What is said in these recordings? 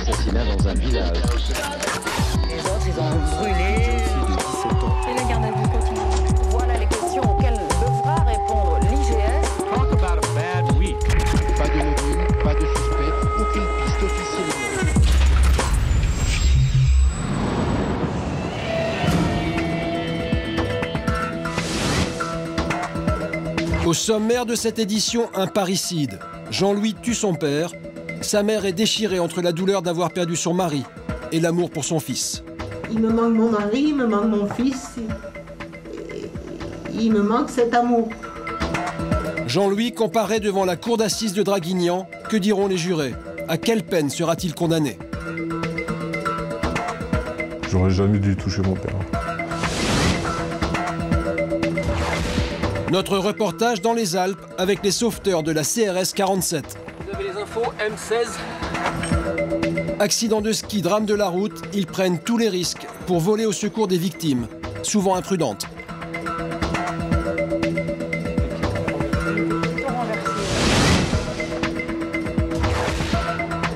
assassinat dans un village. Les autres, ils ont brûlé. De 17 ans. Et la garde à vue continue. Voilà les questions auxquelles devra répondre l'IGS. Talk about a bad week. Pas de mobile, pas de suspect, aucune piste officielle. Au sommaire de cette édition, un parricide. Jean-Louis tue son père. Sa mère est déchirée entre la douleur d'avoir perdu son mari et l'amour pour son fils. Il me manque mon mari, il me manque mon fils. Il me manque cet amour. Jean-Louis comparaît devant la cour d'assises de Draguignan. Que diront les jurés? À quelle peine sera-t-il condamné? J'aurais jamais dû toucher mon père. Notre reportage dans les Alpes avec les sauveteurs de la CRS 47. Vous avez les infos M16. Accident de ski, drame de la route, ils prennent tous les risques pour voler au secours des victimes, souvent imprudentes.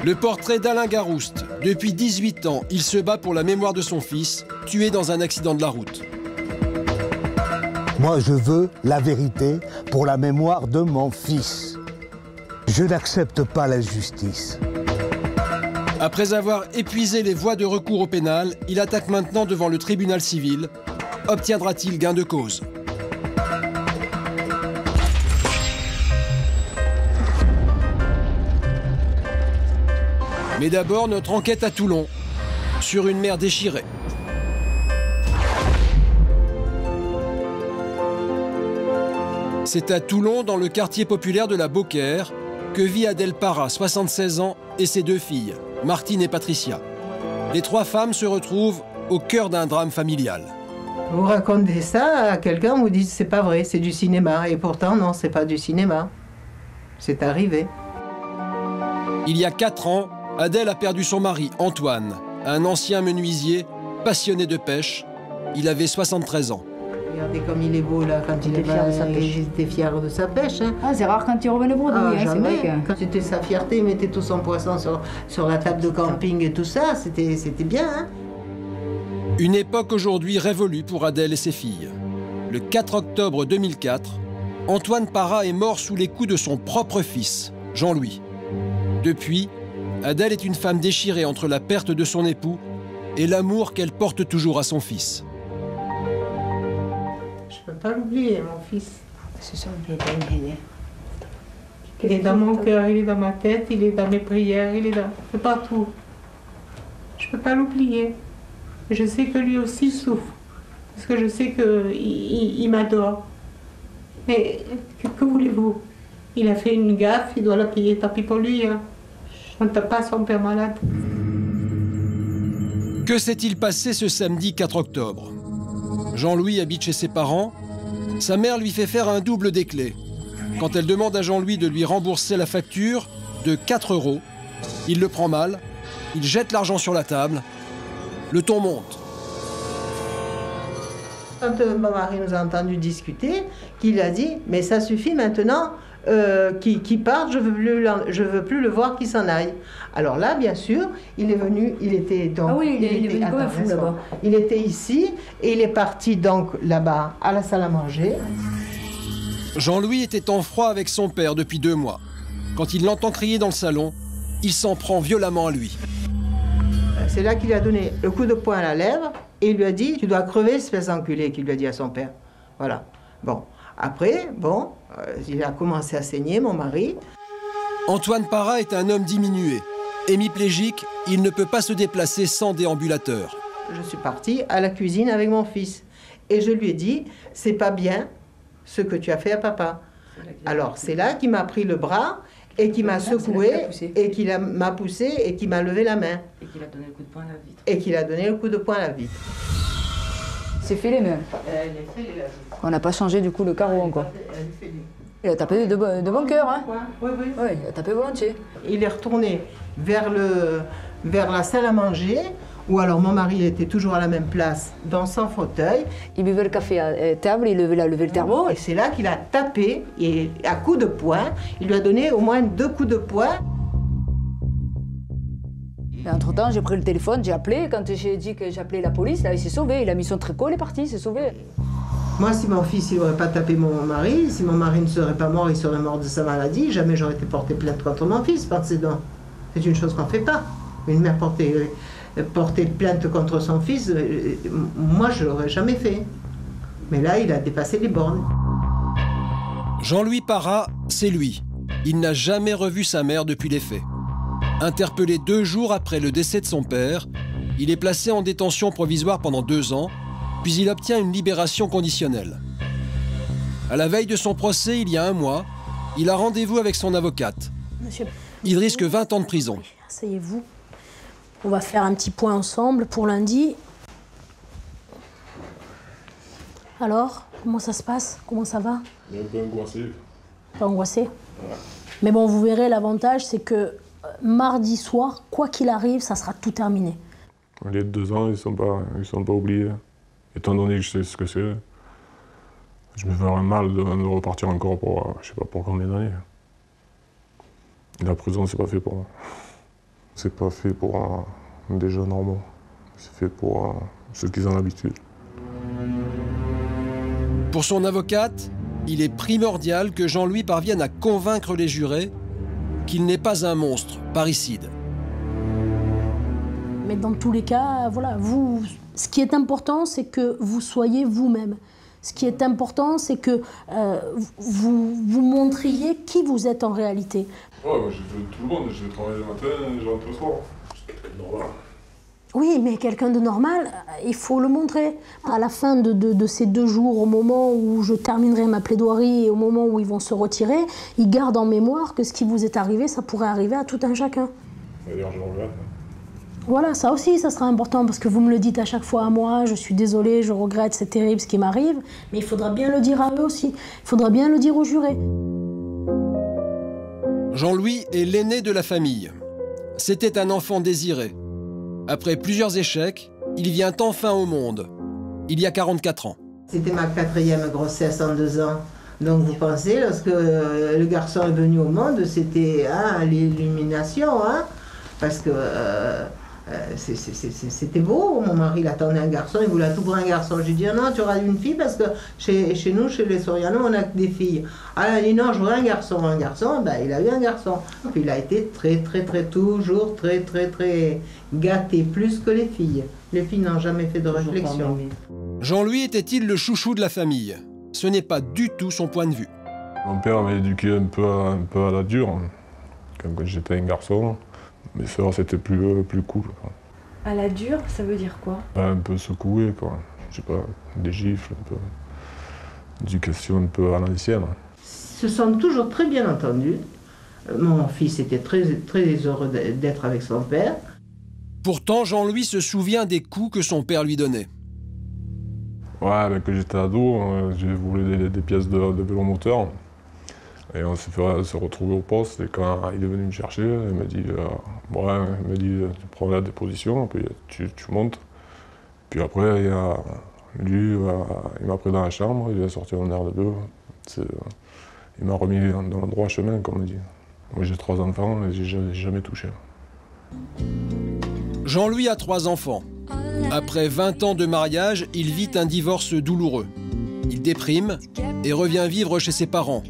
Le portrait d'Alain Garouste. Depuis 18 ans, il se bat pour la mémoire de son fils, tué dans un accident de la route. Moi, je veux la vérité pour la mémoire de mon fils. Je n'accepte pas l'injustice. Après avoir épuisé les voies de recours au pénal, il attaque maintenant devant le tribunal civil. Obtiendra-t-il gain de cause? Mais d'abord, notre enquête à Toulon, sur une mère déchirée. C'est à Toulon, dans le quartier populaire de la Beaucaire, que vit Adèle Para, 76 ans, et ses deux filles, Martine et Patricia. Les trois femmes se retrouvent au cœur d'un drame familial. Vous racontez ça à quelqu'un, vous dites c'est pas vrai, c'est du cinéma. Et pourtant, non, c'est pas du cinéma. C'est arrivé. Il y a 4 ans, Adèle a perdu son mari, Antoine, un ancien menuisier, passionné de pêche. Il avait 73 ans. Regardez comme il est beau là, quand il était fier de sa pêche. Hein. Ah, c'est rare quand il revenait bredouille, c'est vrai que... Quand c'était sa fierté, il mettait tout son poisson sur la table de camping et tout ça, c'était bien. Hein. Une époque aujourd'hui révolue pour Adèle et ses filles. Le 4 octobre 2004, Antoine Para est mort sous les coups de son propre fils, Jean-Louis. Depuis, Adèle est une femme déchirée entre la perte de son époux et l'amour qu'elle porte toujours à son fils. Je ne peux pas l'oublier, mon fils. C'est ça, il est bien. Il est dans mon cœur, il est dans ma tête, il est dans mes prières, il est partout. Je ne peux pas l'oublier. Je sais que lui aussi souffre, parce que je sais qu'il m'adore. Mais que voulez-vous? Il a fait une gaffe, il doit la payer, tant pis pour lui. Hein. On ne tape pas son père malade. Que s'est-il passé ce samedi 4 octobre? Jean-Louis habite chez ses parents. Sa mère lui fait faire un double des clés. Quand elle demande à Jean-Louis de lui rembourser la facture de 4 €, il le prend mal, il jette l'argent sur la table. Le ton monte. Quand mon mari nous a entendu discuter, qu'il a dit « mais ça suffit maintenant, qu'il parte, je veux plus le voir qu'il s'en aille ». Alors là, bien sûr, il est venu, il était donc... Ah oui, il est venu comme un fou là-bas. Il était ici et il est parti donc là-bas à la salle à manger. Jean-Louis était en froid avec son père depuis 2 mois. Quand il l'entend crier dans le salon, il s'en prend violemment à lui. C'est là qu'il a donné le coup de poing à la lèvre et il lui a dit « tu dois crever, espèce d'enculé », qu'il lui a dit à son père. Voilà. Bon. Après, bon, il a commencé à saigner, mon mari. Antoine Para est un homme diminué. Hémiplégique, il ne peut pas se déplacer sans déambulateur. Je suis partie à la cuisine avec mon fils et je lui ai dit « c'est pas bien ce que tu as fait à papa ». Alors c'est là qu'il m'a pris le bras et qui m'a secoué et qui m'a poussé et qui m'a levé la main. Et qu'il a donné le coup de poing à la vitre. Et qu'il a donné le coup de poing à la vitre. C'est fait les mêmes. On n'a pas changé du coup le carreau encore. Il a tapé de bon cœur, hein? Oui, oui. Oui, il a tapé volontiers. Il est retourné vers la salle à manger, où alors mon mari était toujours à la même place, dans son fauteuil. Il buvait le café à table, il a levé le thermo. Et c'est là qu'il a tapé, et à coups de poing, il lui a donné au moins 2 coups de poing. Et entre-temps, j'ai pris le téléphone, j'ai appelé. Quand j'ai dit que j'appelais la police, là, il s'est sauvé. Il a mis son tricot, il est parti, il s'est sauvé. Moi, si mon fils n'aurait pas tapé mon mari, si mon mari ne serait pas mort, il serait mort de sa maladie, jamais j'aurais été porter plainte contre mon fils par ses dents. C'est une chose qu'on ne fait pas. Une mère porter plainte contre son fils, moi, je ne l'aurais jamais fait. Mais là, il a dépassé les bornes. Jean-Louis Parra, c'est lui. Il n'a jamais revu sa mère depuis les faits. Interpellé 2 jours après le décès de son père, il est placé en détention provisoire pendant 2 ans, puis il obtient une libération conditionnelle. À la veille de son procès, il y a 1 mois, il a rendez-vous avec son avocate. Monsieur, il risque 20 ans de prison. Asseyez-vous. On va faire un petit point ensemble pour lundi. Alors, comment ça se passe? Comment ça va? Il est un peu angoissé. Pas angoissé? Ouais. Mais bon, vous verrez, l'avantage, c'est que mardi soir, quoi qu'il arrive, ça sera tout terminé. Les 2 ans, ils sont pas oubliés. Étant donné que je sais ce que c'est, je me ferais mal de repartir encore pour, je sais pas pour combien d'années. La prison, c'est pas fait pour moi. C'est pas fait pour des gens normaux. C'est fait pour ceux qui ont l'habitude. Pour son avocate, il est primordial que Jean-Louis parvienne à convaincre les jurés qu'il n'est pas un monstre parricide. Mais dans tous les cas, voilà, ce qui est important, c'est que vous soyez vous-même. Ce qui est important, c'est que vous montriez qui vous êtes en réalité. Ouais, moi, j'ai fait tout le monde. Je vais travailler le matin, je rentre le soir. C'est quelqu'un de normal. Oui, mais quelqu'un de normal, il faut le montrer. À la fin de ces 2 jours, au moment où je terminerai ma plaidoirie et au moment où ils vont se retirer, ils gardent en mémoire que ce qui vous est arrivé, ça pourrait arriver à tout un chacun. D'ailleurs, je regrette. Voilà, ça aussi, ça sera important, parce que vous me le dites à chaque fois à moi, je suis désolée, je regrette, c'est terrible ce qui m'arrive, mais il faudra bien le dire à eux aussi. Il faudra bien le dire aux jurés. Jean-Louis est l'aîné de la famille. C'était un enfant désiré. Après plusieurs échecs, il vient enfin au monde, il y a 44 ans. C'était ma 4e grossesse en 2 ans. Donc vous pensez, lorsque le garçon est venu au monde, c'était l'illumination, hein, parce que c'était beau. Mon mari, il attendait un garçon, il voulait tout pour un garçon. Je lui dis non, tu auras une fille parce que chez nous, chez les Soriano, on a que des filles. Alors il dit non, je voudrais un garçon. Un garçon, ben, il a eu un garçon. Puis il a été toujours très gâté, plus que les filles. Les filles n'ont jamais fait de réflexion. Jean-Louis était-il le chouchou de la famille? Ce n'est pas du tout son point de vue. Mon père m'a éduqué un peu à la dure, quand j'étais un garçon. Mes sœurs, c'était plus cool. À la dure, ça veut dire quoi? Un peu secoué, quoi. Je sais pas, des gifles, un peu. Éducation un peu à l'ancienne. Se sont toujours très bien entendus. Mon fils était très heureux d'être avec son père. Pourtant, Jean-Louis se souvient des coups que son père lui donnait. Ouais, mais quand j'étais ado, j'ai volé des pièces de vélomoteur. Et on s'est fait se retrouver au poste, et quand il est venu me chercher, il m'a dit, tu prends la déposition, puis tu montes. Puis après, il m'a pris dans la chambre, il a sorti un air de bœuf. Il m'a remis dans le droit chemin, comme on dit. Moi j'ai 3 enfants et j'ai jamais touché. Jean-Louis a 3 enfants. Après 20 ans de mariage, il vit un divorce douloureux. Il déprime et revient vivre chez ses parents,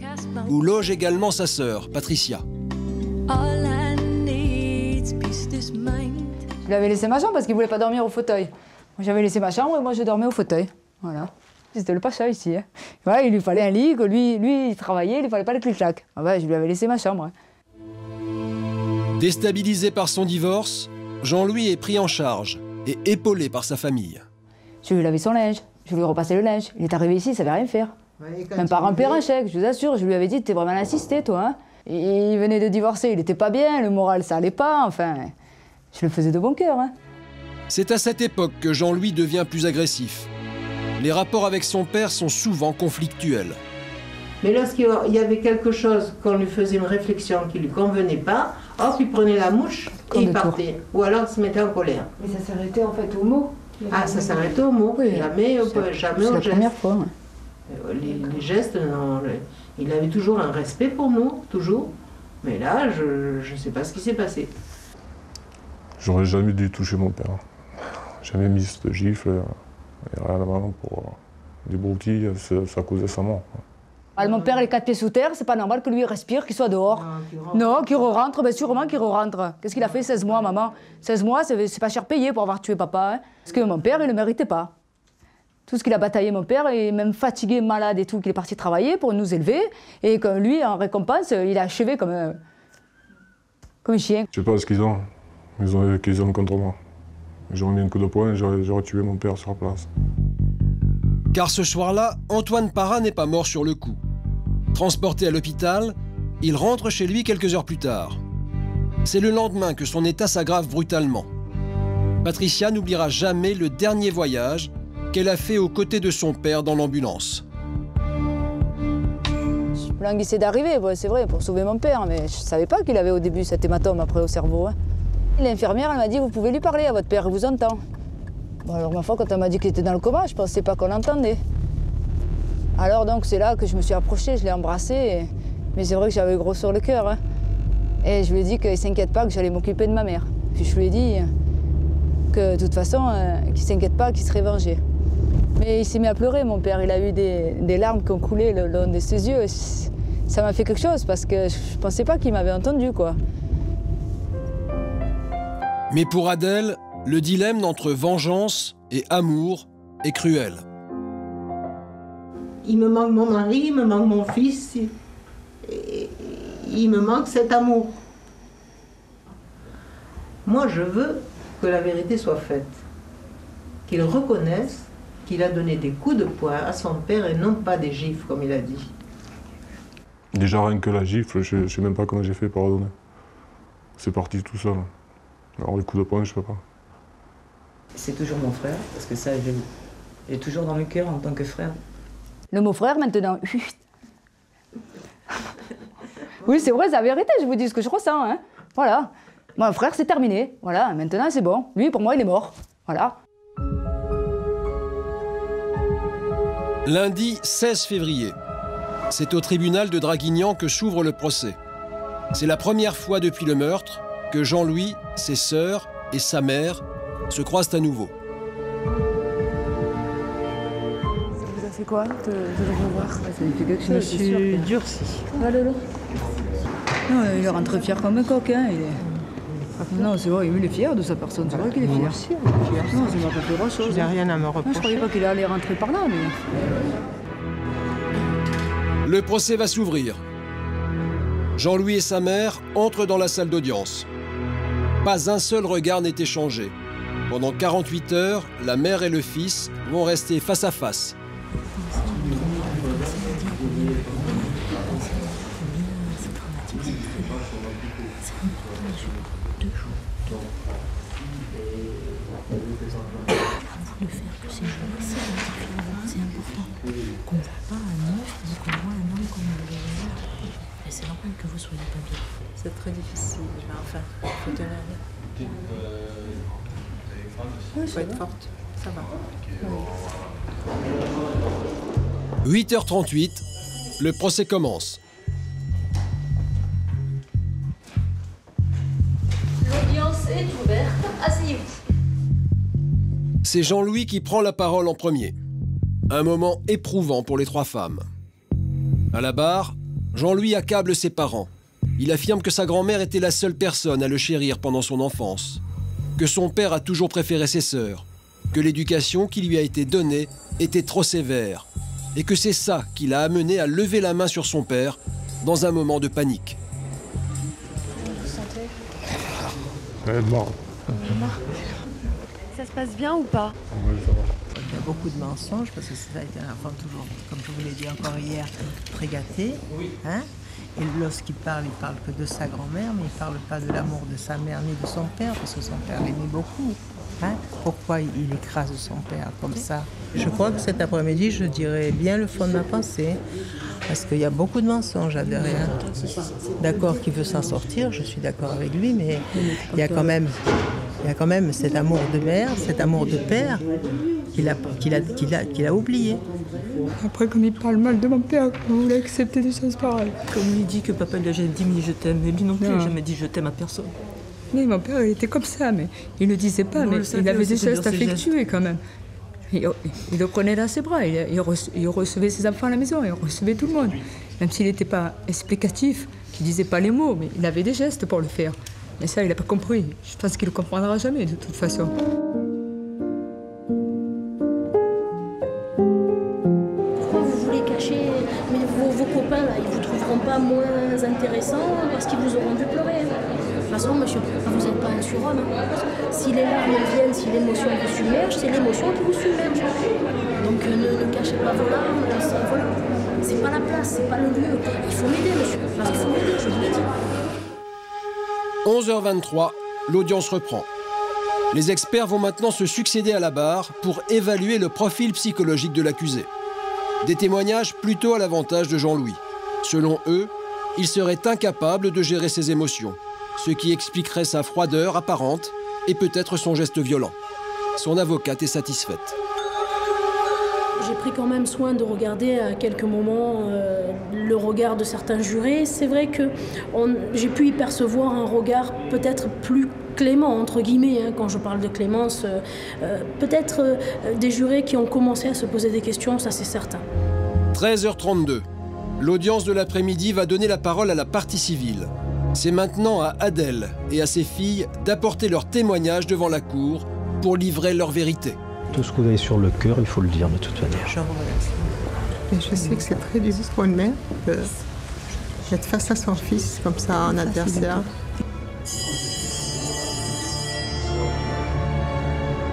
où loge également sa sœur, Patricia. Je lui avais laissé ma chambre parce qu'il ne voulait pas dormir au fauteuil. J'avais laissé ma chambre et moi je dormais au fauteuil. Voilà. C'était le pacha ici. Hein. Ouais, il lui fallait un lit, que lui il travaillait, il ne fallait pas le clic-clac. Ah ouais, je lui avais laissé ma chambre. Hein. Déstabilisé par son divorce, Jean-Louis est pris en charge et épaulé par sa famille. Je lui lavais son linge, je lui repassais le linge. Il est arrivé ici, il ne savait rien faire. Ouais, même pas remplir un chèque, je vous assure. Je lui avais dit, t'es vraiment assisté, toi. Hein. Il venait de divorcer, il n'était pas bien, le moral, ça allait pas. Enfin, je le faisais de bon cœur. Hein. C'est à cette époque que Jean-Louis devient plus agressif. Les rapports avec son père sont souvent conflictuels. Mais lorsqu'il y avait quelque chose, qu'on lui faisait une réflexion qui ne lui convenait pas, hop, il prenait la mouche et il partait. Ou alors il se mettait en colère. Mais ça s'arrêtait en fait au mot. Ah, ça s'arrêtait au mot, oui. Jamais au geste. La première fois. Ouais. Les gestes, non, il avait toujours un respect pour nous, toujours. Mais là, je ne sais pas ce qui s'est passé. J'aurais jamais dû toucher mon père. Jamais mis cette gifle. Et rien avant pour des broutilles, ça causait sa mort. Mon père, il est 4 pieds sous terre, c'est pas normal que lui respire, qu'il soit dehors. Non, qu'il re-rentre, bien sûrement qu'il re-rentre. Qu'est-ce qu'il a fait 16 mois, maman? 16 mois, c'est pas cher payé pour avoir tué papa. Hein. Parce que mon père, il le méritait pas. Tout ce qu'il a bataillé, mon père, il est même fatigué, malade et tout, qu'il est parti travailler pour nous élever. Et que lui, en récompense, il a achevé comme un chien. Je sais pas ce qu'ils ont. Qu'ils ont contre moi. J'aurais mis un coup de poing, j'aurais tué mon père sur place. Car ce soir-là, Antoine Parra n'est pas mort sur le coup. Transporté à l'hôpital, il rentre chez lui quelques heures plus tard. C'est le lendemain que son état s'aggrave brutalement. Patricia n'oubliera jamais le dernier voyage qu'elle a fait aux côtés de son père dans l'ambulance. Je languissais d'arriver, c'est vrai, pour sauver mon père, mais je ne savais pas qu'il avait au début cet hématome après au cerveau. Hein. L'infirmière, elle m'a dit, vous pouvez lui parler à votre père, il vous entend. Bon, alors ma foi, quand elle m'a dit qu'il était dans le coma, je ne pensais pas qu'on l'entendait. Alors donc c'est là que je me suis approchée, je l'ai embrassé, mais c'est vrai que j'avais gros sur le cœur. Hein. Et je lui ai dit qu'il ne s'inquiète pas, que j'allais m'occuper de ma mère. Puis je lui ai dit que de toute façon, qu'il ne s'inquiète pas, qu'il serait vengé. Mais il s'est mis à pleurer, mon père, il a eu des larmes qui ont coulé le long de ses yeux. Ça m'a fait quelque chose parce que je ne pensais pas qu'il m'avait entendu, quoi. Mais pour Adèle, le dilemme entre vengeance et amour est cruel. Il me manque mon mari, il me manque mon fils, il me manque cet amour. Moi, je veux que la vérité soit faite, qu'il reconnaisse qu'il a donné des coups de poing à son père et non pas des gifles, comme il a dit. Déjà, rien que la gifle, je ne sais même pas comment j'ai fait pour la donner. C'est parti tout seul. Alors les coups de poing, je ne sais pas. C'est toujours mon frère, parce que ça, j'ai toujours dans le cœur en tant que frère. Le mot frère, maintenant. Oui, c'est vrai, c'est la vérité, je vous dis ce que je ressens. Hein. Voilà. Mon frère, c'est terminé. Voilà, maintenant, c'est bon. Lui, pour moi, il est mort. Voilà. Lundi 16 février. C'est au tribunal de Draguignan que s'ouvre le procès. C'est la première fois depuis le meurtre que Jean-Louis, ses sœurs et sa mère se croisent à nouveau. Ça vous a fait quoi de le revoir? Ça lui fait quelque chose, Je suis durcie. Ah, Lolo. Non, il est rentré fier comme un coq. Hein, il est... Non, c'est vrai, il est fier de sa personne, c'est vrai qu'il est fier. Moi aussi, il est fier. Non, ça m'a pas fait grand-chose. J'ai rien à me reprocher. Je croyais pas qu'il allait rentrer par là, mais... Le procès va s'ouvrir. Jean-Louis et sa mère entrent dans la salle d'audience. Pas un seul regard n'est échangé. Pendant 48 heures, la mère et le fils vont rester face à face. C'est très difficile, mais enfin, il faut tenir. Il faut être forte, ça va. 8h38, le procès commence. L'audience est ouverte, asseyez-vous. C'est Jean-Louis qui prend la parole en premier. Un moment éprouvant pour les trois femmes. À la barre, Jean-Louis accable ses parents. Il affirme que sa grand-mère était la seule personne à le chérir pendant son enfance, que son père a toujours préféré ses sœurs, que l'éducation qui lui a été donnée était trop sévère, et que c'est ça qui l'a amené à lever la main sur son père dans un moment de panique. Vous sentez? Elle est morte. Ça se passe bien ou pas? Oui, ça va. Il y a beaucoup de mensonges, parce que ça a été un enfant toujours, comme je vous l'ai dit encore hier, très gâté. Hein? Et lorsqu'il parle, il parle que de sa grand-mère, mais il ne parle pas de l'amour de sa mère ni de son père, parce que son père l'aimait beaucoup. Hein? Pourquoi il écrase son père comme ça? Je crois que cet après-midi, je dirais bien le fond de ma pensée, parce qu'il y a beaucoup de mensonges là derrière. D'accord qu'il veut s'en sortir, je suis d'accord avec lui, mais il y a quand même cet amour de mère, cet amour de père qu'il a oublié. Après, comme il parle mal de mon père, vous voulez accepter des choses pareilles. Comme il dit que papa lui a jamais dit mais je t'aime, mais lui non plus, il n'a jamais dit je t'aime à personne. Oui, mon père, il était comme ça, mais il ne le disait pas, mais il avait des gestes affectueux quand même. Il le prenait dans ses bras, il recevait ses enfants à la maison, il recevait tout le monde. Même s'il n'était pas explicatif, qu'il ne disait pas les mots, mais il avait des gestes pour le faire. Mais ça, il n'a pas compris. Je pense qu'il ne le comprendra jamais, de toute façon. Pourquoi vous voulez cacher vos copains, là, ils ne vous trouveront pas moins intéressants parce qu'ils vous auront vu pleurer. De toute façon, monsieur, vous n'êtes pas un surhomme. Si les larmes viennent, si l'émotion vous submerge, c'est l'émotion qui vous submerge. Donc ne cachez pas vos larmes, voilà. C'est pas la place, c'est pas le lieu. Il faut m'aider, monsieur. Parce qu'il faut m'aider, je vous l'ai dit. 11h23, l'audience reprend. Les experts vont maintenant se succéder à la barre pour évaluer le profil psychologique de l'accusé. Des témoignages plutôt à l'avantage de Jean-Louis. Selon eux, il serait incapable de gérer ses émotions, ce qui expliquerait sa froideur apparente et peut-être son geste violent. Son avocate est satisfaite. J'ai pris quand même soin de regarder à quelques moments le regard de certains jurés. C'est vrai que j'ai pu y percevoir un regard peut-être plus clément, entre guillemets, hein, quand je parle de clémence. Peut-être des jurés qui ont commencé à se poser des questions, ça c'est certain. 13h32. L'audience de l'après-midi va donner la parole à la partie civile. C'est maintenant à Adèle et à ses filles d'apporter leur témoignage devant la cour pour livrer leur vérité. Tout ce que vous avez sur le cœur, il faut le dire de toute manière. Et je sais que c'est très difficile pour une mère d'être face à son fils comme ça, un adversaire.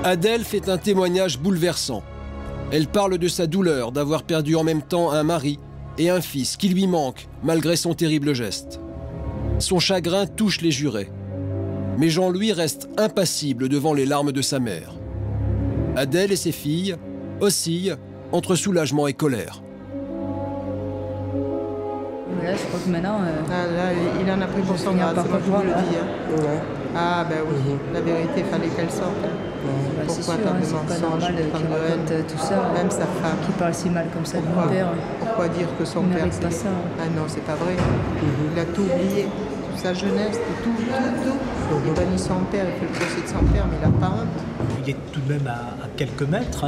Adèle fait un témoignage bouleversant. Elle parle de sa douleur d'avoir perdu en même temps un mari et un fils qui lui manque malgré son terrible geste. Son chagrin touche les jurés. Mais Jean-Louis reste impassible devant les larmes de sa mère. Adèle et ses filles oscillent entre soulagement et colère. Là, je crois que maintenant... Là, il en a pris pour son grade, c'est moi qui vous le dis. Hein. Ouais. Ah ben oui, la vérité, il fallait qu'elle sorte. Hein. Pourquoi tant de mensonges, c'est pas normal qu'il raconte tout ça. Même sa femme. Qui parle si mal comme ça de mon père. Pourquoi dire que son père, c'est... pas ça. Ah non, c'est pas vrai. Il a tout oublié. Toute sa jeunesse, tout. Il bannit son père, il fait le procès de son père, mais il n'a pas honte. Il est tout de même à quelques mètres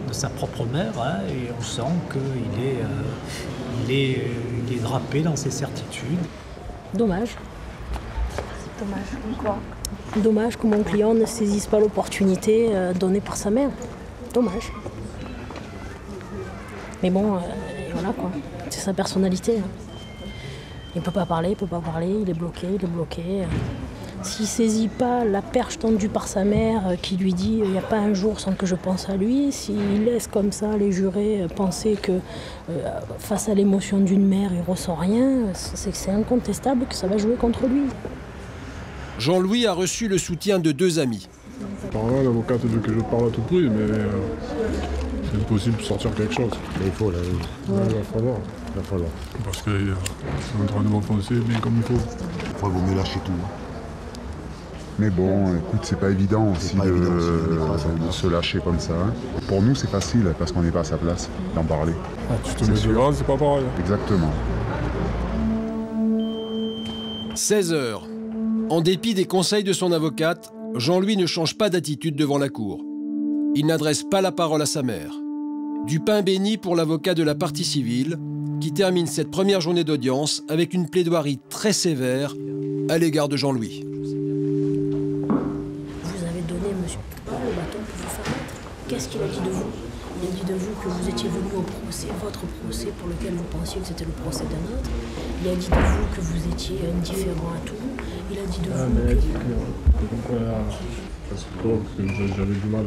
de sa propre mère, et on sent qu'il est drapé dans ses certitudes. Dommage. C'est dommage. Pourquoi ? Dommage que mon client ne saisisse pas l'opportunité donnée par sa mère. Dommage. Mais bon, voilà quoi. C'est sa personnalité. Hein. Il ne peut pas parler, il est bloqué. S'il ne saisit pas la perche tendue par sa mère qui lui dit « il n'y a pas un jour sans que je pense à lui », s'il laisse comme ça les jurés penser que face à l'émotion d'une mère, il ne ressent rien, c'est incontestable que ça va jouer contre lui. Jean-Louis a reçu le soutien de 2 amis. Par là, l'avocate veut que je parle à tout prix, mais c'est impossible de sortir quelque chose. Mais il faut, là, il va falloir. Parce que c'est en train de m'enfoncer bien comme il faut. Après, il vaut mieux lâcher tout. Mais bon, écoute, c'est pas évident aussi de se lâcher comme ça. Pour nous, c'est facile parce qu'on n'est pas à sa place d'en parler. Ah, tu te mets devant, c'est pas pareil. Exactement. 16h. En dépit des conseils de son avocate, Jean-Louis ne change pas d'attitude devant la cour. Il n'adresse pas la parole à sa mère. Du pain béni pour l'avocat de la partie civile, qui termine cette première journée d'audience avec une plaidoirie très sévère à l'égard de Jean-Louis. Vous avez donné monsieur le bâton pour vous faire mettre. Qu'est-ce qu'il a dit de vous? Il a dit de vous que vous étiez venu au procès, votre procès pour lequel vous pensiez que c'était le procès d'un autre. Il a dit de vous que vous étiez indifférent à tout. Il a dit de vous que... j'avais du mal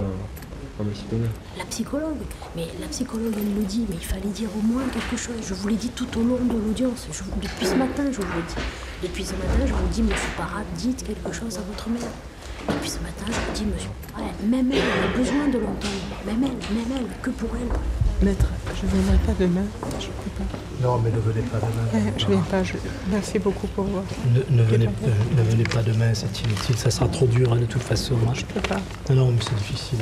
à m'exprimer. La psychologue, elle le dit, mais il fallait dire au moins quelque chose. Je vous l'ai dit tout au long de l'audience. Depuis ce matin, je vous l'ai dit. Depuis ce matin, je vous dis, monsieur Parra, dites quelque chose à votre mère. Depuis ce matin, je vous dis, monsieur Parra, même elle a besoin de l'entendre. Même elle, que pour elle. Maître, je ne viendrai pas demain, je ne peux pas. Non, mais ne venez pas demain. Je ne viens pas, merci beaucoup pour vous. Ne venez pas demain, c'est inutile, ça sera trop dur de toute façon. Je ne peux pas. Non, mais c'est difficile.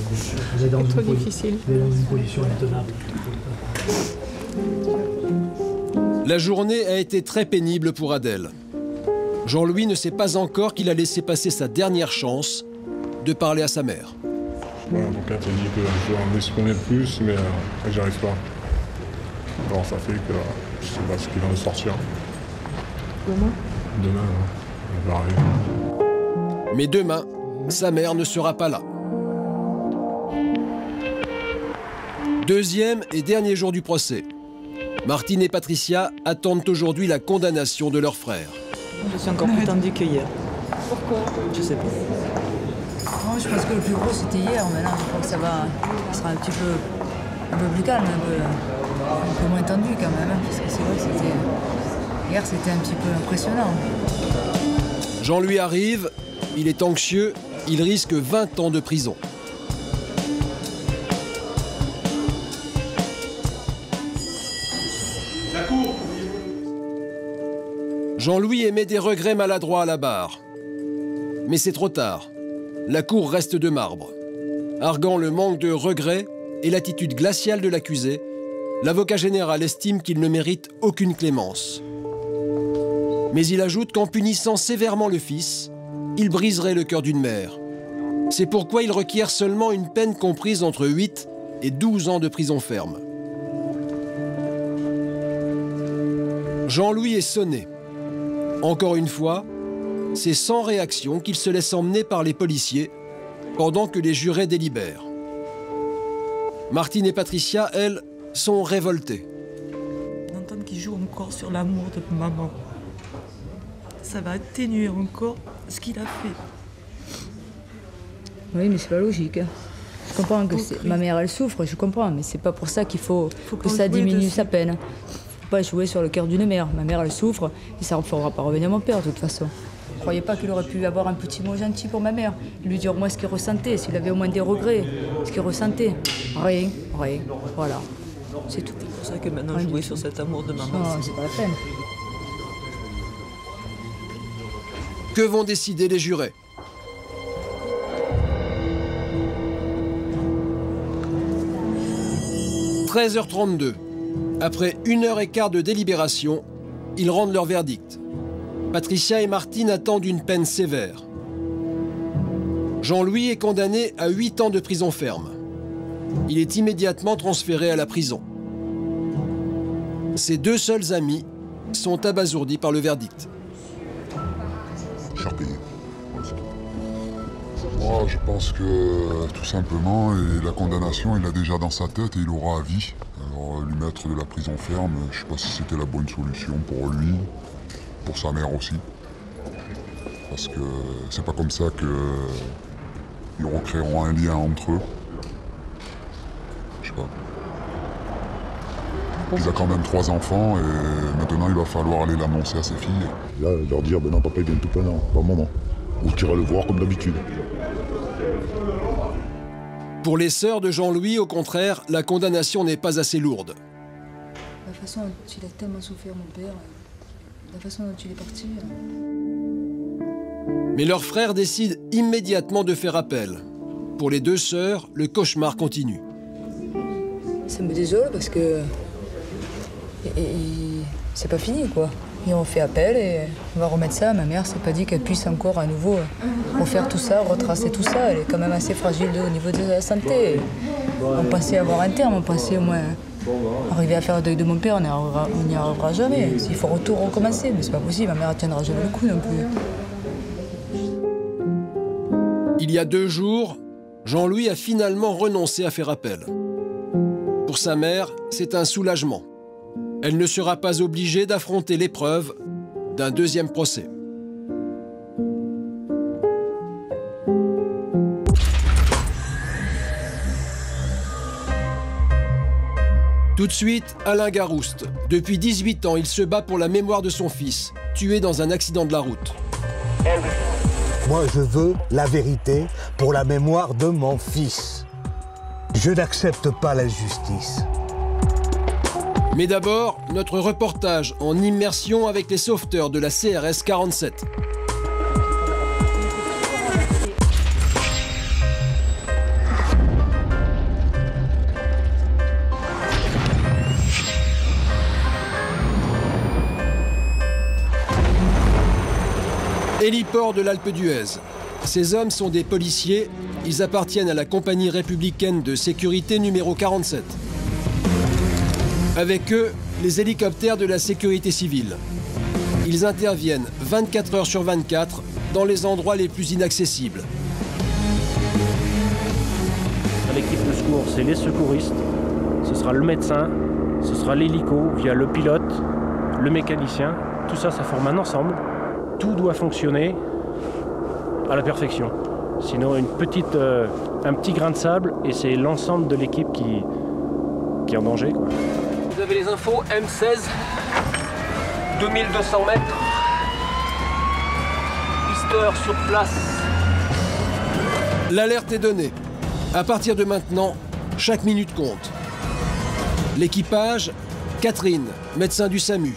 Vous êtes dans une position intenable. La journée a été très pénible pour Adèle. Jean-Louis ne sait pas encore qu'il a laissé passer sa dernière chance de parler à sa mère. Bon, l'avocate a dit que je dois en exprimer plus, mais j'y arrive pas. Alors ça fait que je sais pas ce qui va en sortir. Demain? Demain, on va arriver. Mais demain, sa mère ne sera pas là. Deuxième et dernier jour du procès. Martine et Patricia attendent aujourd'hui la condamnation de leur frère. Je suis encore plus tendue que hier. Pourquoi? Je sais pas. Non, je pense que le plus gros c'était hier. Maintenant, je crois que ça sera un peu plus calme, un peu moins tendu quand même. Hein, parce que c'est vrai que hier c'était un petit peu impressionnant. Jean-Louis arrive, il est anxieux, il risque 20 ans de prison. Jean-Louis émet des regrets maladroits à la barre. Mais c'est trop tard. La cour reste de marbre. Arguant le manque de regrets et l'attitude glaciale de l'accusé, l'avocat général estime qu'il ne mérite aucune clémence. Mais il ajoute qu'en punissant sévèrement le fils, il briserait le cœur d'une mère. C'est pourquoi il requiert seulement une peine comprise entre 8 et 12 ans de prison ferme. Jean-Louis est sonné. Encore une fois, c'est sans réaction qu'il se laisse emmener par les policiers pendant que les jurés délibèrent. Martine et Patricia, elles, sont révoltées. D'entendre qu'il joue encore sur l'amour de maman, ça va atténuer encore ce qu'il a fait. Oui, mais c'est pas logique. Hein. Je comprends que ma mère, elle souffre, je comprends, mais c'est pas pour ça qu'il faut que ça diminue sa peine. Pas jouer sur le cœur d'une mère. Ma mère, elle souffre et ça ne fera pas revenir mon père de toute façon. Je ne croyais pas qu'il aurait pu avoir un petit mot gentil pour ma mère. Lui dire au moins ce qu'il ressentait, s'il avait au moins des regrets, ce qu'il ressentait. Rien, voilà. C'est tout. C'est pour ça que maintenant jouer sur cet amour de maman, c'est pas la peine. Que vont décider les jurés? « 13h32. Après 1h15 de délibération, ils rendent leur verdict. Patricia et Martine attendent une peine sévère. Jean-Louis est condamné à 8 ans de prison ferme. Il est immédiatement transféré à la prison. Ses deux seuls amis sont abasourdis par le verdict. Cher payé. Moi, je pense que tout simplement, la condamnation, il l'a déjà dans sa tête et il aura à vie. Alors, lui mettre de la prison ferme, je ne sais pas si c'était la bonne solution pour lui, pour sa mère aussi. Parce que c'est pas comme ça qu'ils recréeront un lien entre eux. Je sais pas. Il a quand même 3 enfants et maintenant il va falloir aller l'annoncer à ses filles. Là, leur dire, ben non, papa il vient tout plein, non, pas maman. Ou tu iras le voir comme d'habitude. Pour les sœurs de Jean-Louis, au contraire, la condamnation n'est pas assez lourde. La façon dont il a tellement souffert, mon père, la façon dont il est parti... Mais leur frère décide immédiatement de faire appel. Pour les deux sœurs, le cauchemar continue. Ça me désole parce que... c'est pas fini, quoi. Et on fait appel et on va remettre ça. Ma mère, c'est pas dit qu'elle puisse encore à nouveau refaire tout ça, retracer tout ça. Elle est quand même assez fragile au niveau de la santé. On pensait avoir un terme, on pensait au moins arriver à faire le deuil de mon père, on n'y arrivera jamais. Il faut recommencer, mais c'est pas possible, ma mère ne tiendra jamais le coup non plus. Il y a 2 jours, Jean-Louis a finalement renoncé à faire appel. Pour sa mère, c'est un soulagement. Elle ne sera pas obligée d'affronter l'épreuve d'un deuxième procès. Tout de suite, Alain Garouste. Depuis 18 ans, il se bat pour la mémoire de son fils, tué dans un accident de la route. Moi, je veux la vérité pour la mémoire de mon fils. Je n'accepte pas l'injustice. Mais d'abord, notre reportage en immersion avec les sauveteurs de la CRS 47. port de l'Alpe d'Huez. Ces hommes sont des policiers. Ils appartiennent à la compagnie républicaine de sécurité numéro 47. Avec eux, les hélicoptères de la sécurité civile. Ils interviennent 24 heures sur 24 dans les endroits les plus inaccessibles. L'équipe de secours, c'est les secouristes, ce sera le médecin, ce sera l'hélico via le pilote, le mécanicien. Tout ça, ça forme un ensemble. Tout doit fonctionner à la perfection. Sinon, un petit grain de sable et c'est l'ensemble de l'équipe qui est en danger, quoi. Vous avez les infos M16, 2200 mètres, pisteur sur place. L'alerte est donnée. À partir de maintenant, chaque minute compte. L'équipage, Catherine, médecin du SAMU.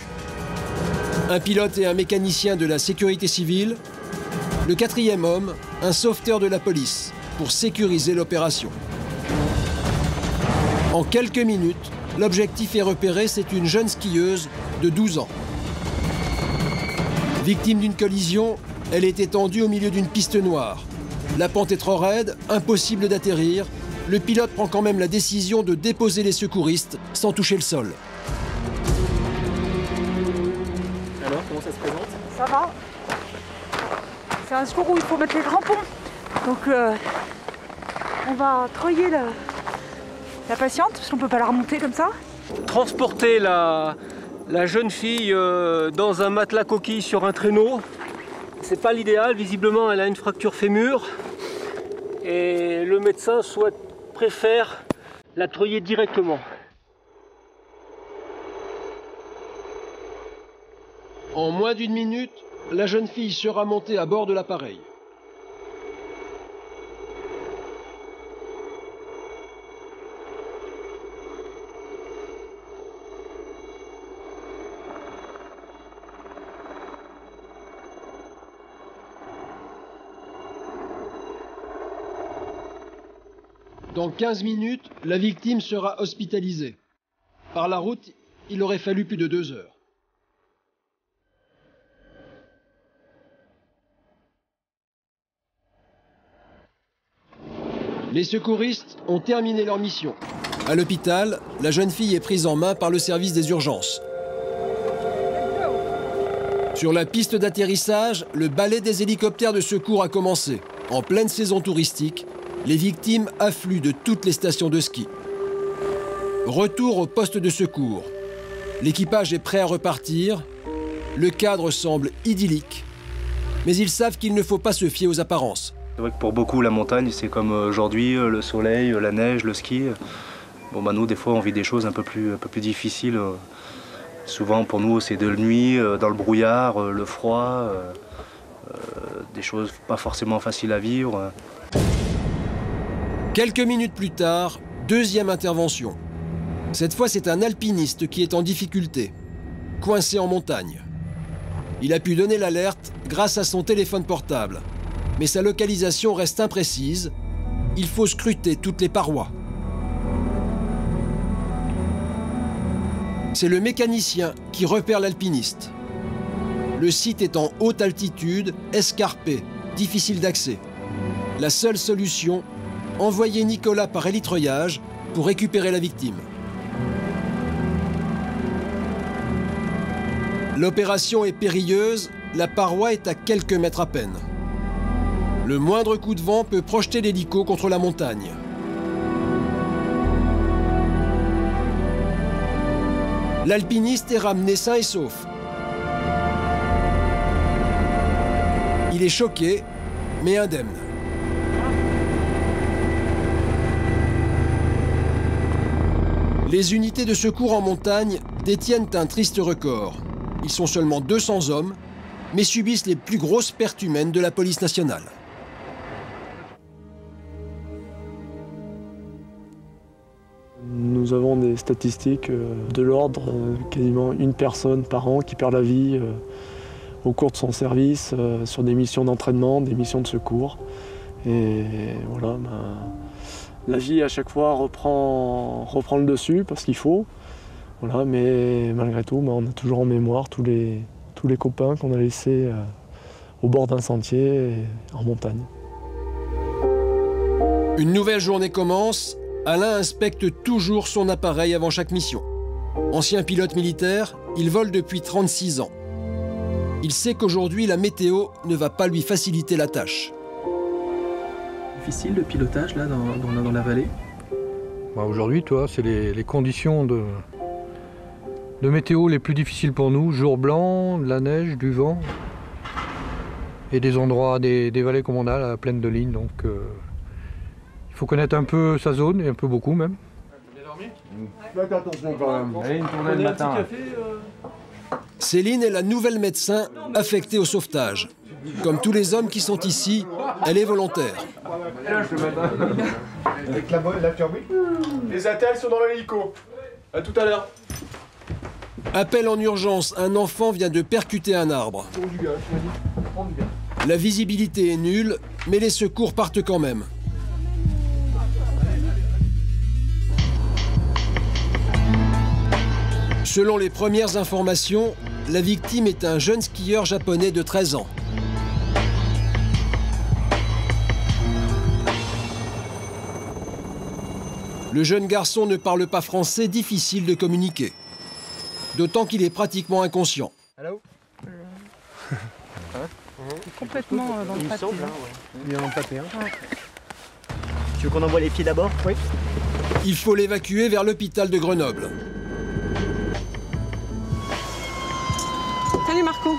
Un pilote et un mécanicien de la sécurité civile. Le quatrième homme, un sauveteur de la police, pour sécuriser l'opération. En quelques minutes, l'objectif est repéré, c'est une jeune skieuse de 12 ans. Victime d'une collision, elle est étendue au milieu d'une piste noire. La pente est trop raide, impossible d'atterrir. Le pilote prend quand même la décision de déposer les secouristes sans toucher le sol. Alors, comment ça se présente? Ça va. C'est un secours où il faut mettre les crampons. Donc on va treuiller la patiente, parce qu'on ne peut pas la remonter comme ça. Transporter la jeune fille dans un matelas coquille sur un traîneau, c'est pas l'idéal. Visiblement, elle a une fracture fémur. Et le médecin préfère la treuiller directement. En moins d'une minute, la jeune fille sera montée à bord de l'appareil. Dans 15 minutes, la victime sera hospitalisée. Par la route, il aurait fallu plus de 2 heures. Les secouristes ont terminé leur mission. À l'hôpital, la jeune fille est prise en main par le service des urgences. Sur la piste d'atterrissage, le balai des hélicoptères de secours a commencé. En pleine saison touristique, les victimes affluent de toutes les stations de ski. Retour au poste de secours. L'équipage est prêt à repartir. Le cadre semble idyllique. Mais ils savent qu'il ne faut pas se fier aux apparences. C'est vrai que pour beaucoup, la montagne, c'est comme aujourd'hui, le soleil, la neige, le ski. Bon, bah, nous, des fois, on vit des choses un peu plus difficiles. Souvent, pour nous, c'est de la nuit, dans le brouillard, le froid, des choses pas forcément faciles à vivre. Quelques minutes plus tard, deuxième intervention. Cette fois, c'est un alpiniste qui est en difficulté, coincé en montagne. Il a pu donner l'alerte grâce à son téléphone portable. Mais sa localisation reste imprécise. Il faut scruter toutes les parois. C'est le mécanicien qui repère l'alpiniste. Le site est en haute altitude, escarpé, difficile d'accès. La seule solution, envoyer Nicolas par hélitreuillage pour récupérer la victime. L'opération est périlleuse, la paroi est à quelques mètres à peine. Le moindre coup de vent peut projeter l'hélico contre la montagne. L'alpiniste est ramené sain et sauf. Il est choqué, mais indemne. Les unités de secours en montagne détiennent un triste record. Ils sont seulement 200 hommes, mais subissent les plus grosses pertes humaines de la police nationale. Nous avons des statistiques de l'ordre, quasiment une personne par an qui perd la vie au cours de son service, sur des missions d'entraînement, des missions de secours. Et voilà, la vie à chaque fois reprend le dessus parce qu'il faut. Voilà, mais malgré tout, on a toujours en mémoire tous les copains qu'on a laissés au bord d'un sentier, en montagne. Une nouvelle journée commence. Alain inspecte toujours son appareil avant chaque mission. Ancien pilote militaire, il vole depuis 36 ans. Il sait qu'aujourd'hui, la météo ne va pas lui faciliter la tâche. Difficile le pilotage là dans la vallée? Aujourd'hui, toi, c'est les conditions de météo les plus difficiles pour nous. Jour blanc, de la neige, du vent et des endroits, des vallées comme on a, là, pleines de lignes. Donc, il faut connaître un peu sa zone, et un peu beaucoup même. Faites attention quand même. Allez, une tournée le matin. Céline est la nouvelle médecin affectée au sauvetage. Comme tous les hommes qui sont ici, elle est volontaire. Avec la turbine. Les attelles sont dans l'hélico. À tout à l'heure. Appel en urgence, un enfant vient de percuter un arbre. La visibilité est nulle, mais les secours partent quand même. Selon les premières informations, la victime est un jeune skieur japonais de 13 ans. Le jeune garçon ne parle pas français, difficile de communiquer. D'autant qu'il est pratiquement inconscient. Allô? Complètement dans le pâté. Il est dans le pâté, hein. Ouais. Tu veux qu'on envoie les pieds d'abord? Oui. Il faut l'évacuer vers l'hôpital de Grenoble. Salut Marco.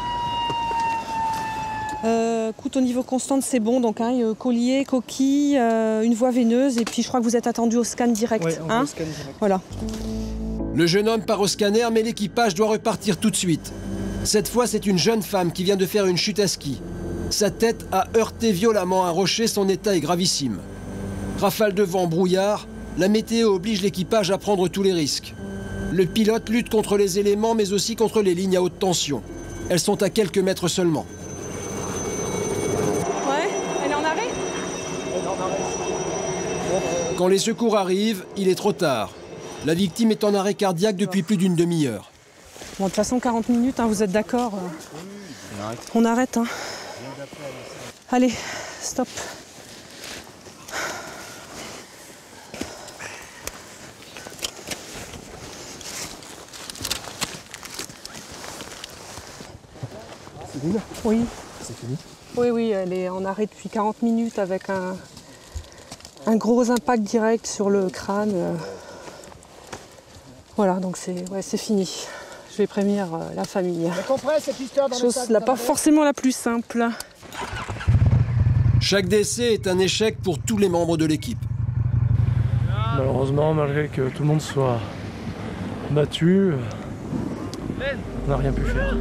Écoute, au niveau constant, c'est bon. Donc, collier, coquille, une voie veineuse. Et puis, je crois que vous êtes attendu au scan direct. Oui, au scan direct. Voilà. Le jeune homme part au scanner, mais l'équipage doit repartir tout de suite. Cette fois, c'est une jeune femme qui vient de faire une chute à ski. Sa tête a heurté violemment un rocher, son état est gravissime. Rafale de vent, brouillard, la météo oblige l'équipage à prendre tous les risques. Le pilote lutte contre les éléments, mais aussi contre les lignes à haute tension. Elles sont à quelques mètres seulement. Ouais, elle est en arrêt? Quand les secours arrivent, il est trop tard. La victime est en arrêt cardiaque depuis plus d'une demi-heure. Bon, de toute façon, 40 minutes, vous êtes d'accord? On arrête. Hein. Allez, stop. C'est fini? Oui. C'est fini? Oui, elle est en arrêt depuis 40 minutes avec un gros impact direct sur le crâne. Voilà, donc c'est fini. Je vais prévenir la famille. Chose pas forcément la plus simple. Chaque décès est un échec pour tous les membres de l'équipe. Malheureusement, malgré que tout le monde soit battu, on n'a rien pu faire.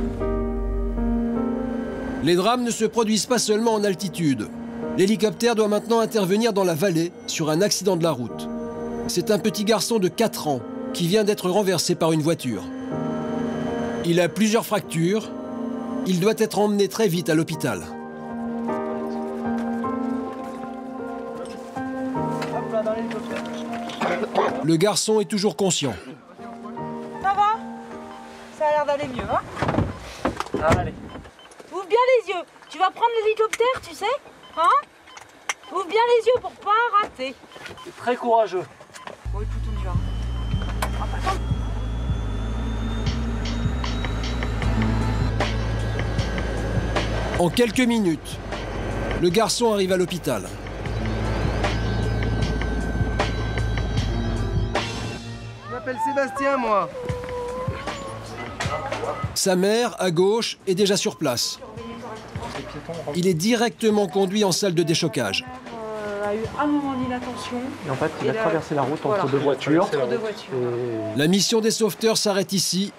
Les drames ne se produisent pas seulement en altitude. L'hélicoptère doit maintenant intervenir dans la vallée sur un accident de la route. C'est un petit garçon de 4 ans qui vient d'être renversé par une voiture. Il a plusieurs fractures. Il doit être emmené très vite à l'hôpital. Le garçon est toujours conscient. Ça va? Ça a l'air d'aller mieux, hein? Allez. Ouvre bien les yeux. Tu vas prendre l'hélicoptère, tu sais? Hein? Ouvre bien les yeux pour pas rater. C'est très courageux. Bon, écoute, on y va. En quelques minutes, le garçon arrive à l'hôpital. Je m'appelle Sébastien, moi. Sa mère, à gauche, est déjà sur place. Il est directement conduit en salle de déchocage. A eu un moment d'inattention. Et en fait, il a traversé la route entre deux voitures. La mission des sauveteurs s'arrête ici.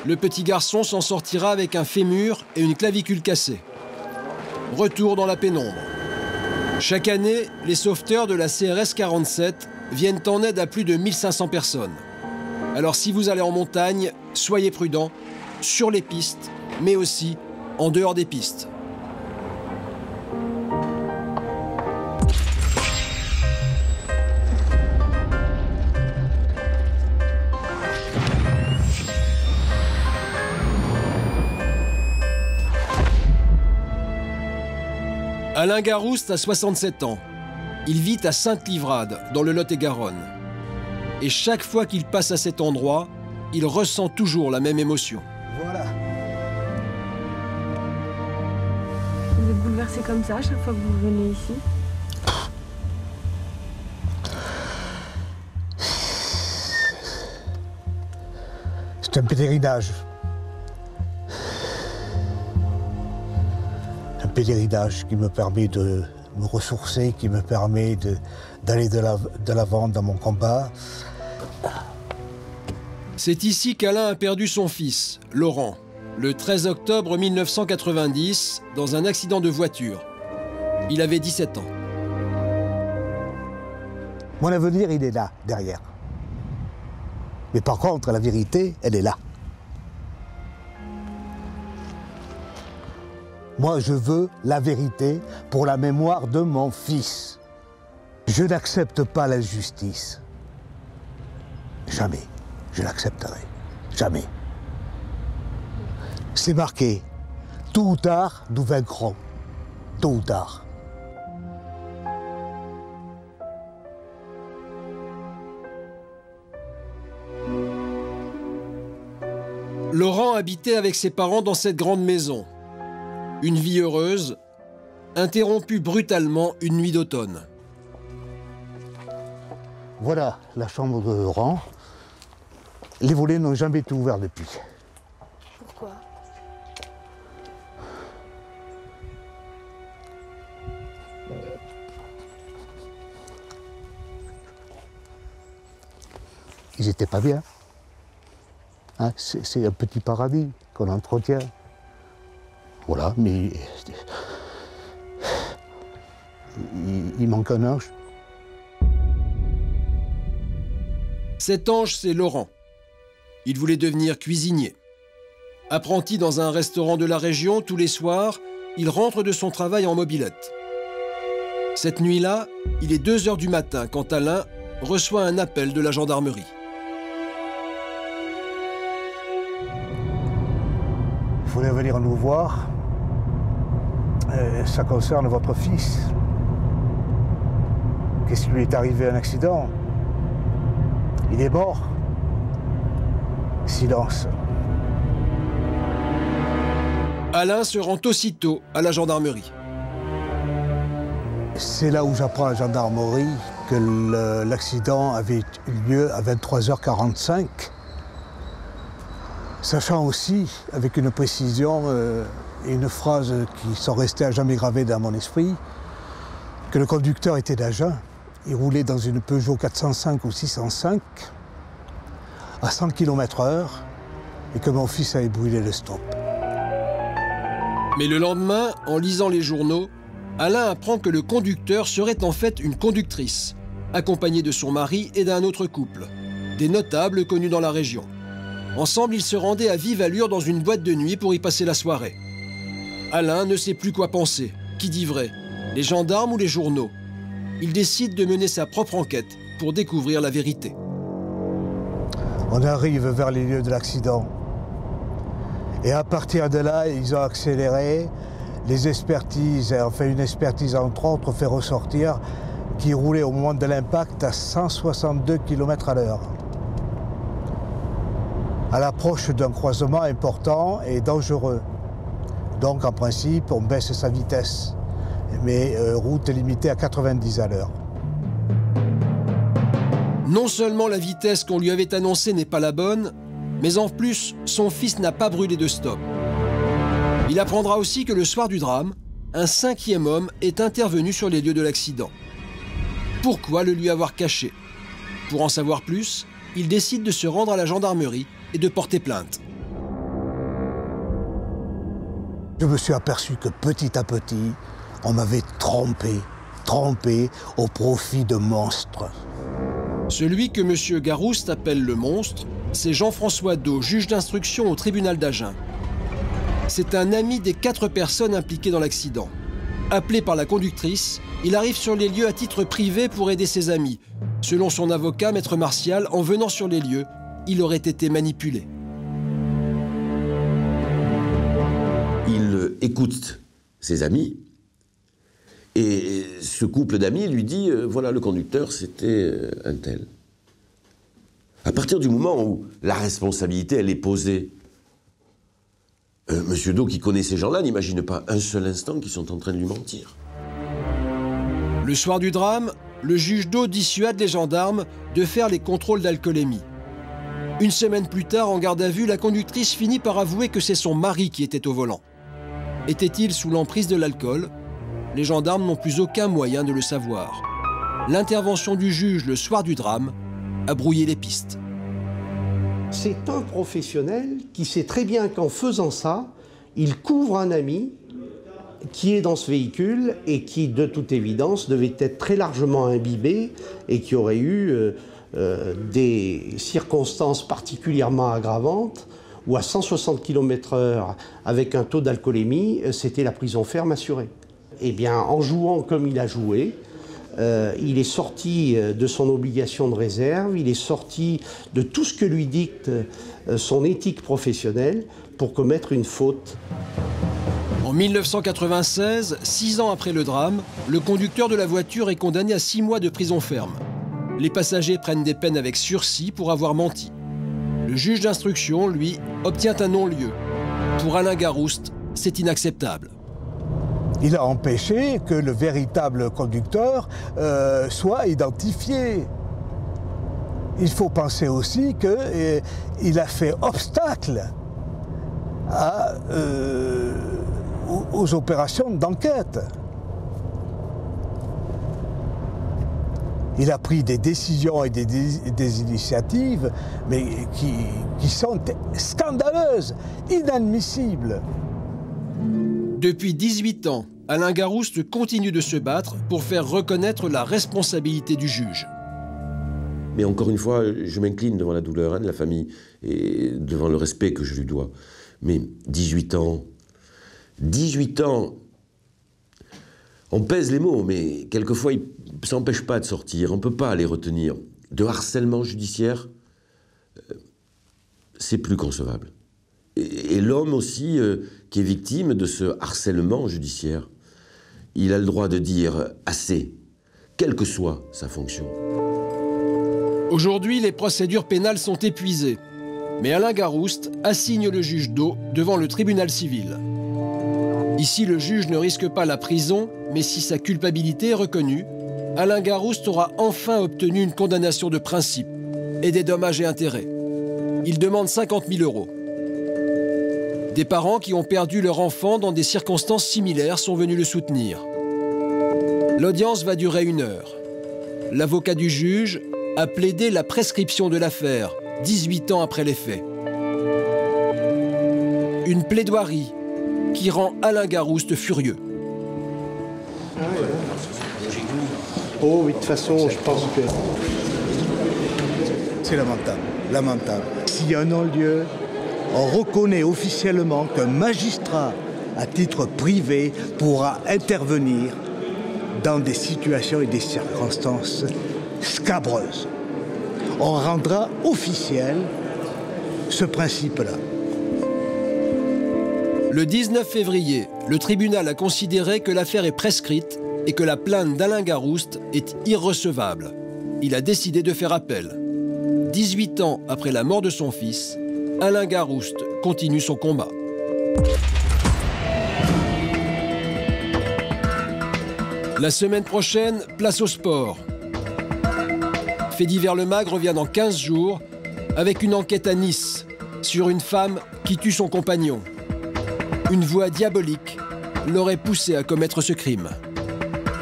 Le petit garçon s'en sortira avec un fémur et une clavicule cassée. Retour dans la pénombre. Chaque année, les sauveteurs de la CRS 47 viennent en aide à plus de 1500 personnes. Alors si vous allez en montagne, soyez prudents, sur les pistes, mais aussi en dehors des pistes. Alain Garouste a 67 ans. Il vit à Sainte-Livrade, dans le Lot-et-Garonne. Et chaque fois qu'il passe à cet endroit, il ressent toujours la même émotion. Voilà. Vous êtes bouleversé comme ça à chaque fois que vous venez ici? C'est un pèlerinage. Un pèlerinage qui me permet de me ressourcer, qui me permet d'aller de l'avant dans mon combat. C'est ici qu'Alain a perdu son fils, Laurent, le 13 octobre 1990, dans un accident de voiture. Il avait 17 ans. Mon avenir, il est là, derrière. Mais par contre, la vérité, elle est là. Moi, je veux la vérité pour la mémoire de mon fils. Je n'accepte pas l'injustice. Jamais. Je l'accepterai. Jamais. C'est marqué. Tôt ou tard, nous vaincrons. Tôt ou tard. Laurent habitait avec ses parents dans cette grande maison. Une vie heureuse, interrompue brutalement une nuit d'automne. Voilà la chambre de Laurent. Les volets n'ont jamais été ouverts depuis. Pourquoi? Ils n'étaient pas bien. Hein, c'est un petit paradis qu'on entretient. Voilà, mais il manque un ange. Cet ange, c'est Laurent. Il voulait devenir cuisinier. Apprenti dans un restaurant de la région, tous les soirs, il rentre de son travail en mobilette. Cette nuit-là, il est 2 h du matin quand Alain reçoit un appel de la gendarmerie. Il faudrait venir nous voir. Ça concerne votre fils. Qu'est-ce qui lui est arrivé? Un accident? Il est mort. Silence. Alain se rend aussitôt à la gendarmerie. C'est là où j'apprends à la gendarmerie que l'accident avait eu lieu à 23 h 45. Sachant aussi, avec une précision et une phrase qui sont restées à jamais gravées dans mon esprit, que le conducteur était d'Agen. Il roulait dans une Peugeot 405 ou 605 à 100 km/h et que mon fils avait brûlé le stop. Mais le lendemain, en lisant les journaux, Alain apprend que le conducteur serait en fait une conductrice, accompagnée de son mari et d'un autre couple, des notables connus dans la région. Ensemble, ils se rendaient à vive allure dans une boîte de nuit pour y passer la soirée. Alain ne sait plus quoi penser. Qui dit vrai? Les gendarmes ou les journaux? Il décide de mener sa propre enquête pour découvrir la vérité. On arrive vers les lieux de l'accident. Et à partir de là, ils ont accéléré. Les expertises, enfin une expertise entre autres, fait ressortir qu'il roulait au moment de l'impact à 162 km/h. À l'approche d'un croisement important et dangereux. Donc en principe, on baisse sa vitesse, mais route limitée à 90 à l'heure. Non seulement la vitesse qu'on lui avait annoncée n'est pas la bonne, mais en plus, son fils n'a pas brûlé de stop. Il apprendra aussi que le soir du drame, un 5e homme est intervenu sur les lieux de l'accident. Pourquoi le lui avoir caché? Pour en savoir plus, il décide de se rendre à la gendarmerie et de porter plainte. Je me suis aperçu que petit à petit, on m'avait trompé au profit de monstres. Celui que M. Garouste appelle le monstre, c'est Jean-François Dau, juge d'instruction au tribunal d'Agen. C'est un ami des 4 personnes impliquées dans l'accident. Appelé par la conductrice, il arrive sur les lieux à titre privé pour aider ses amis. Selon son avocat, Maître Martial, en venant sur les lieux, il aurait été manipulé. Il écoute ses amis Et ce couple d'amis lui dit, voilà, le conducteur, c'était un tel. À partir du moment où la responsabilité, elle est posée, Monsieur Do, qui connaît ces gens-là, n'imagine pas un seul instant qu'ils sont en train de lui mentir. Le soir du drame, le juge Do dissuade les gendarmes de faire les contrôles d'alcoolémie. Une semaine plus tard, en garde à vue, la conductrice finit par avouer que c'est son mari qui était au volant. Était-il sous l'emprise de l'alcool? Les gendarmes n'ont plus aucun moyen de le savoir. L'intervention du juge le soir du drame a brouillé les pistes. C'est un professionnel qui sait très bien qu'en faisant ça, il couvre un ami qui est dans ce véhicule et qui, de toute évidence, devait être très largement imbibé et qui aurait eu des circonstances particulièrement aggravantes où à 160 km/h, avec un taux d'alcoolémie, c'était la prison ferme assurée. Eh bien, en jouant comme il a joué, il est sorti de son obligation de réserve, il est sorti de tout ce que lui dicte son éthique professionnelle pour commettre une faute. En 1996, 6 ans après le drame, le conducteur de la voiture est condamné à 6 mois de prison ferme. Les passagers prennent des peines avec sursis pour avoir menti. Le juge d'instruction, lui, obtient un non-lieu. Pour Alain Garouste, c'est inacceptable. Il a empêché que le véritable conducteur soit identifié. Il faut penser aussi qu'il a fait obstacle aux opérations d'enquête. Il a pris des décisions et des initiatives mais qui sont scandaleuses, inadmissibles. Depuis 18 ans, Alain Garouste continue de se battre pour faire reconnaître la responsabilité du juge. Mais encore une fois, je m'incline devant la douleur de la famille et devant le respect que je lui dois. Mais 18 ans, on pèse les mots, mais quelquefois, ça n'empêche pas de sortir, on ne peut pas les retenir. De harcèlement judiciaire, c'est plus concevable. Et l'homme aussi, qui est victime de ce harcèlement judiciaire, il a le droit de dire assez, quelle que soit sa fonction. Aujourd'hui, les procédures pénales sont épuisées. Mais Alain Garouste assigne le juge Do devant le tribunal civil. Ici, le juge ne risque pas la prison, mais si sa culpabilité est reconnue, Alain Garouste aura enfin obtenu une condamnation de principe et des dommages et intérêts. Il demande 50 000 €. Des parents qui ont perdu leur enfant dans des circonstances similaires sont venus le soutenir. L'audience va durer 1 heure. L'avocat du juge a plaidé la prescription de l'affaire, 18 ans après les faits. Une plaidoirie qui rend Alain Garouste furieux. Oh oui, de toute façon, je pense que... C'est lamentable, lamentable. S'il y a un non-lieu, on reconnaît officiellement qu'un magistrat, à titre privé, pourra intervenir dans des situations et des circonstances scabreuses. On rendra officiel ce principe-là. Le 19 février, le tribunal a considéré que l'affaire est prescrite et que la plainte d'Alain Garouste est irrecevable. Il a décidé de faire appel. 18 ans après la mort de son fils, Alain Garouste continue son combat. La semaine prochaine, place au sport. Fait divers Le Mag revient dans 15 jours avec une enquête à Nice sur une femme qui tue son compagnon. Une voix diabolique l'aurait poussé à commettre ce crime.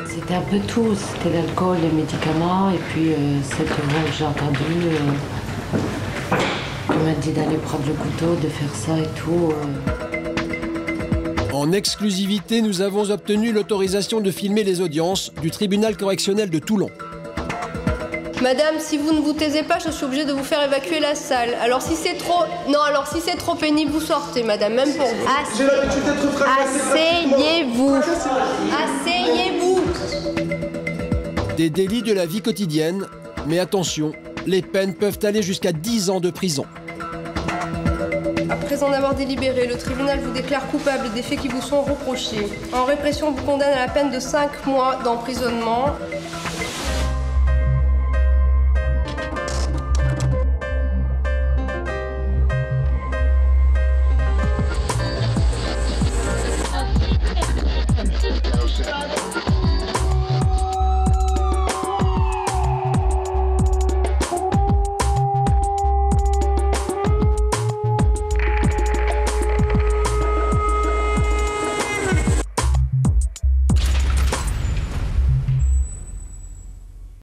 C'était un peu tout, c'était l'alcool, les médicaments, et puis cette voix que j'ai entendue, qui m'a dit d'aller prendre le couteau, de faire ça et tout. En exclusivité, nous avons obtenu l'autorisation de filmer les audiences du tribunal correctionnel de Toulon. Madame, si vous ne vous taisez pas, je suis obligée de vous faire évacuer la salle. Alors si c'est trop... Non, alors si c'est trop pénible, vous sortez, madame, même pour vous. Asseyez-vous. Asseyez-vous. Des délits de la vie quotidienne, mais attention, les peines peuvent aller jusqu'à 10 ans de prison. après en avoir délibéré, le tribunal vous déclare coupable des faits qui vous sont reprochés. En répression, vous condamne à la peine de 5 mois d'emprisonnement.